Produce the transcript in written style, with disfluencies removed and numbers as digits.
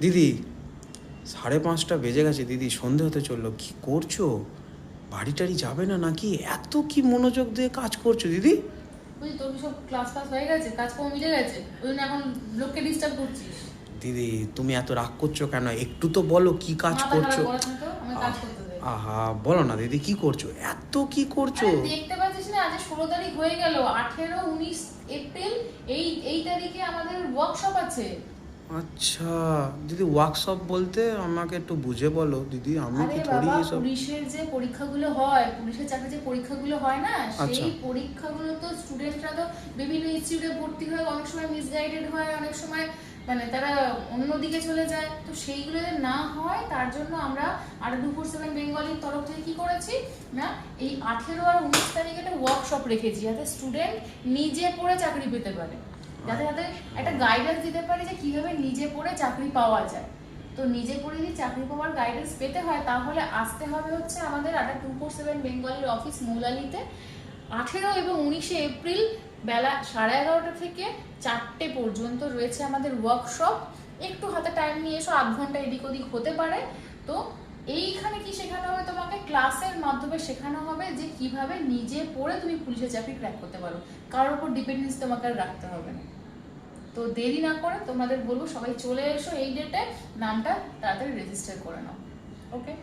দিদি 5:30 বেজে গেছে দিদি, সন্ধে হতে চললো, কি করছো? বাড়ি টাড়ি যাবে না নাকি? এত কি মনোযোগ দিয়ে কাজ করছো দিদি? বুঝলি তোর সব ক্লাস হয়ে গেছে, কাজকর্ম মিটে গেছে, ওই জন্য এখন লোককে ডিস্টার্ব করছিস। দিদি তুমি এত রাগ করছো কেন? একটু তো বলো কি কাজ করছো। আমি কাজ করতে দেই। আহা বলো না দিদি, কি করছো? এত কি করছো? দেখতে পাচ্ছিস না, আজ 16 তারিখ হয়ে গেল, 18, 19 এপ্রিল এই তারিখে আমাদের ওয়ার্কশপ আছে। আচ্ছা দিদি, ওয়ার্কশপ বলতে আমাকে একটু বুঝে বলো দিদি, আমি কি থোড়ি এসব। পুলিশের যে পরীক্ষাগুলো হয়, পুলিশের চাকরি যে পরীক্ষাগুলো হয় না, আচ্ছা। সেই পরীক্ষাগুলো তো স্টুডেন্টরা তো বিভিন্ন ইনস্টিটিউটে ভর্তি হয়, অনেক সময় মিসগাইডেড হয়, অনেক সময় মানে তারা অন্যদিকে চলে যায়, তো সেইগুলো যদি না হয় তার জন্য আমরা আর 247 বেঙ্গলির তরফ থেকে কি করেছি না, এই 18 আর 19 তারিখে একটা ওয়ার্কশপ রেখেছি, যাতে স্টুডেন্ট নিজে পড়ে চাকরি পেতে পারে, যাতে যাতে একটা গাইডেন্স দিতে পারি যে কিভাবে নিজে পড়ে চাকরি পাওয়া যায়। তো নিজে পড়ে যদি চাকরি পাওয়ার গাইডেন্স পেতে হয় তাহলে আসতে হবে হচ্ছে আমাদের 247 বেঙ্গলের অফিস মৌলালিতে। 18 এবং 19 এপ্রিল বেলা 11:30 থেকে 4টে পর্যন্ত রয়েছে আমাদের ওয়ার্কশপ। একটু হাতে টাইম নিয়ে এসো, আধ ঘন্টা এদিক ওদিক হতে পারে। তো এইখানে কি শেখানো হবে, তোমাকে ক্লাসের মাধ্যমে শেখানো হবে যে কিভাবে নিজে পড়ে তুমি পুলিশের চাকরি ক্র্যাক করতে পারো, কারোর উপর ডিপেন্ডেন্স তোমাকে আর রাখতে হবে না। তো দেরি না করে তোমাদের বলবো সবাই চলে এসো এই ডেটে, নামটা তাড়াতাড়ি রেজিস্টার করে নাও। ওকে।